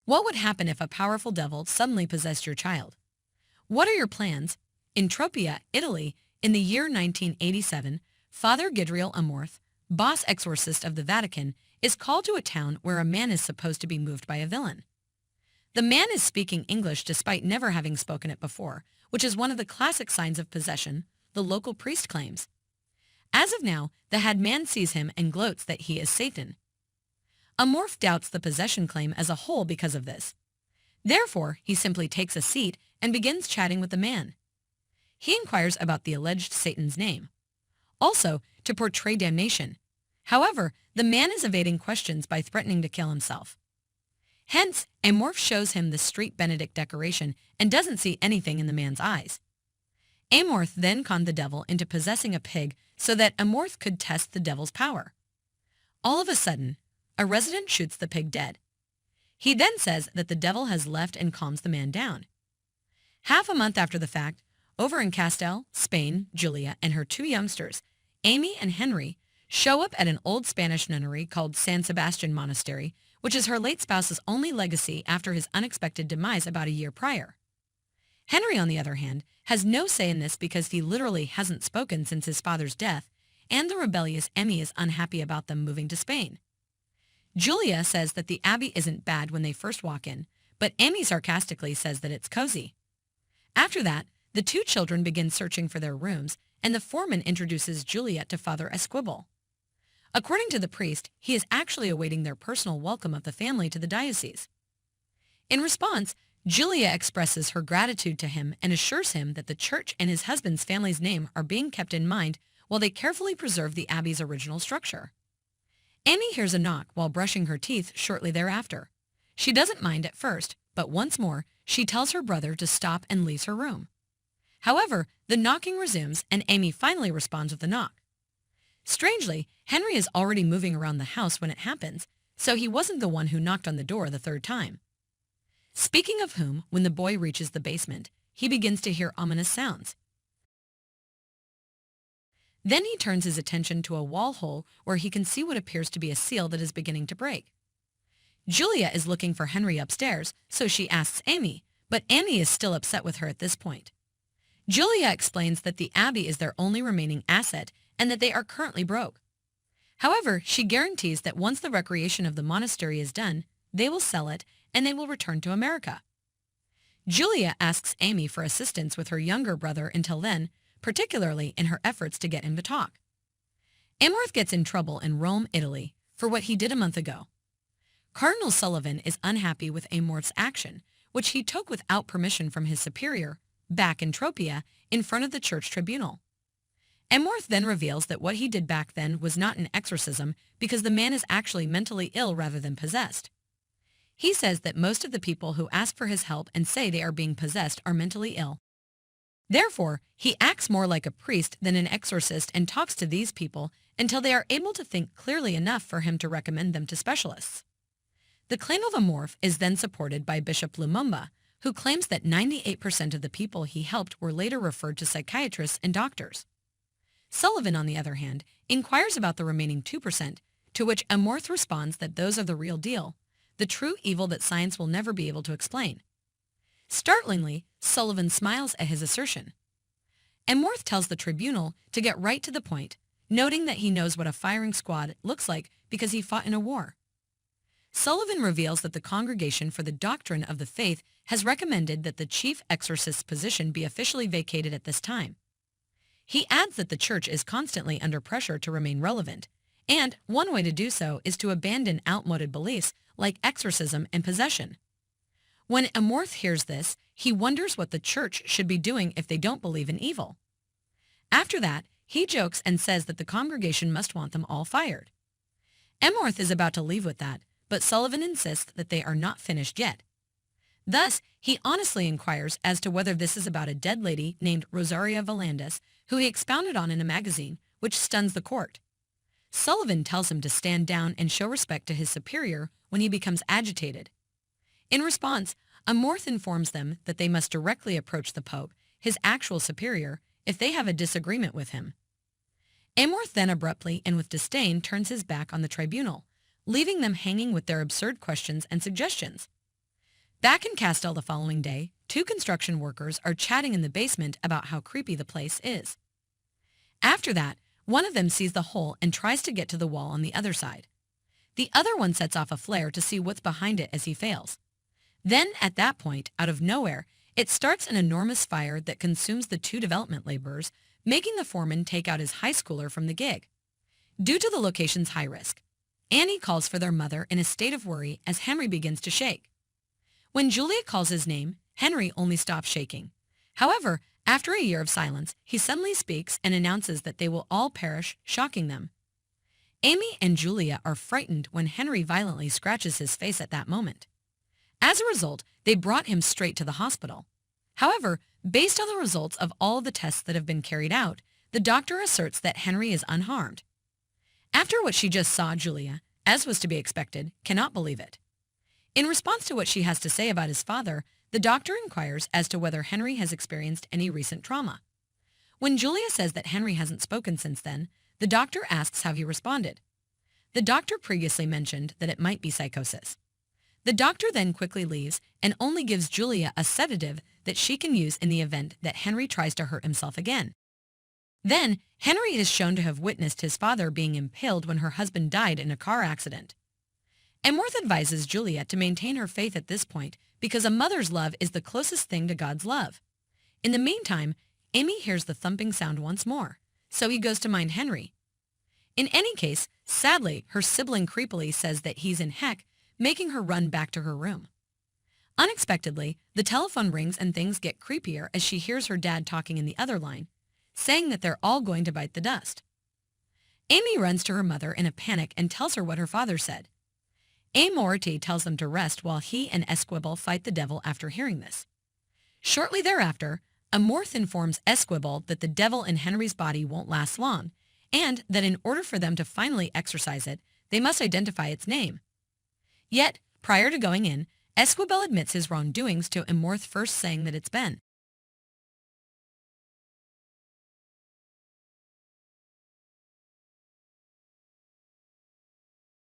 What would happen if a powerful devil suddenly possessed your child? What are your plans? In Tropea, Italy, in the year 1987, Father Gabriel Amorth, boss exorcist of the Vatican, is called to a town where a man is supposed to be moved by a villain. The man is speaking English despite never having spoken it before, which is one of the classic signs of possession, the local priest claims. As of now, the head man sees him and gloats that he is Satan. Amorth doubts the possession claim as a whole because of this. Therefore, he simply takes a seat and begins chatting with the man. He inquires about the alleged Satan's name, also to portray damnation. However, the man is evading questions by threatening to kill himself. Hence, Amorth shows him the street Benedict decoration and doesn't see anything in the man's eyes. Amorth then conned the devil into possessing a pig so that Amorth could test the devil's power. All of a sudden, a resident shoots the pig dead. He then says that the devil has left and calms the man down. Half a month after the fact, over in Castell, Spain, Julia and her two youngsters, Amy and Henry, show up at an old Spanish nunnery called San Sebastian Monastery, which is her late spouse's only legacy after his unexpected demise about a year prior. Henry, on the other hand, has no say in this because he literally hasn't spoken since his father's death, and the rebellious Emmy is unhappy about them moving to Spain. Julia says that the abbey isn't bad when they first walk in, but Emmy sarcastically says that it's cozy. After that, the two children begin searching for their rooms, and the foreman introduces Julia to Father Esquibel. According to the priest, he is actually awaiting their personal welcome of the family to the diocese. In response, Julia expresses her gratitude to him and assures him that the church and his husband's family's name are being kept in mind while they carefully preserve the abbey's original structure. Amy hears a knock while brushing her teeth shortly thereafter. She doesn't mind at first, but once more, she tells her brother to stop and leaves her room. However, the knocking resumes and Amy finally responds with a knock. Strangely, Henry is already moving around the house when it happens, so he wasn't the one who knocked on the door the third time. Speaking of whom, when the boy reaches the basement, he begins to hear ominous sounds. Then he turns his attention to a wall hole where he can see what appears to be a seal that is beginning to break. Julia is looking for Henry upstairs, so she asks Amy, but Amy is still upset with her at this point. Julia explains that the abbey is their only remaining asset and that they are currently broke. However, she guarantees that once the recreation of the monastery is done, they will sell it and they will return to America. Julia asks Amy for assistance with her younger brother until then, particularly in her efforts to get him to talk. Amorth gets in trouble in Rome, Italy, for what he did a month ago. Cardinal Sullivan is unhappy with Amorth's action, which he took without permission from his superior, back in Tropea, in front of the church tribunal. Amorth then reveals that what he did back then was not an exorcism because the man is actually mentally ill rather than possessed. He says that most of the people who ask for his help and say they are being possessed are mentally ill. Therefore, he acts more like a priest than an exorcist and talks to these people until they are able to think clearly enough for him to recommend them to specialists. The claim of Amorth is then supported by Bishop Lumumba, who claims that 98% of the people he helped were later referred to psychiatrists and doctors. Sullivan, on the other hand, inquires about the remaining 2%, to which Amorth responds that those are the real deal, the true evil that science will never be able to explain. Startlingly, Sullivan smiles at his assertion. Amorth tells the tribunal to get right to the point, noting that he knows what a firing squad looks like because he fought in a war. Sullivan reveals that the Congregation for the Doctrine of the Faith has recommended that the chief exorcist's position be officially vacated at this time. He adds that the church is constantly under pressure to remain relevant, and one way to do so is to abandon outmoded beliefs like exorcism and possession. When Amorth hears this, he wonders what the church should be doing if they don't believe in evil. After that, he jokes and says that the congregation must want them all fired. Amorth is about to leave with that, but Sullivan insists that they are not finished yet. Thus, he honestly inquires as to whether this is about a dead lady named Rosaria Valandas, who he expounded on in a magazine, which stuns the court. Sullivan tells him to stand down and show respect to his superior when he becomes agitated. In response, Amorth informs them that they must directly approach the Pope, his actual superior, if they have a disagreement with him. Amorth then abruptly and with disdain turns his back on the tribunal, leaving them hanging with their absurd questions and suggestions. Back in Castell the following day, two construction workers are chatting in the basement about how creepy the place is. After that, one of them sees the hole and tries to get to the wall on the other side. The other one sets off a flare to see what's behind it as he fails. Then, at that point, out of nowhere, it starts an enormous fire that consumes the two development laborers, making the foreman take out his high schooler from the gig. Due to the location's high risk, Annie calls for their mother in a state of worry as Henry begins to shake. When Julia calls his name, Henry only stops shaking. However, after a year of silence, he suddenly speaks and announces that they will all perish, shocking them. Amy and Julia are frightened when Henry violently scratches his face at that moment. As a result, they brought him straight to the hospital. However, based on the results of all the tests that have been carried out, the doctor asserts that Henry is unharmed. After what she just saw, Julia, as was to be expected, cannot believe it. In response to what she has to say about his father, the doctor inquires as to whether Henry has experienced any recent trauma. When Julia says that Henry hasn't spoken since then, the doctor asks how he responded. The doctor previously mentioned that it might be psychosis. The doctor then quickly leaves and only gives Julia a sedative that she can use in the event that Henry tries to hurt himself again. Then, Henry is shown to have witnessed his father being impaled when her husband died in a car accident. Emworth advises Julia to maintain her faith at this point because a mother's love is the closest thing to God's love. In the meantime, Amy hears the thumping sound once more, so he goes to mind Henry. In any case, sadly, her sibling creepily says that he's in heck, making her run back to her room. Unexpectedly, the telephone rings and things get creepier as she hears her dad talking in the other line, saying that they're all going to bite the dust. Amy runs to her mother in a panic and tells her what her father said. Amorty tells them to rest while he and Esquibel fight the devil after hearing this. Shortly thereafter, Amorth informs Esquibel that the devil in Henry's body won't last long, and that in order for them to finally exorcise it, they must identify its name. Yet, prior to going in, Esquibel admits his wrongdoings to Amorth first saying that it's Ben.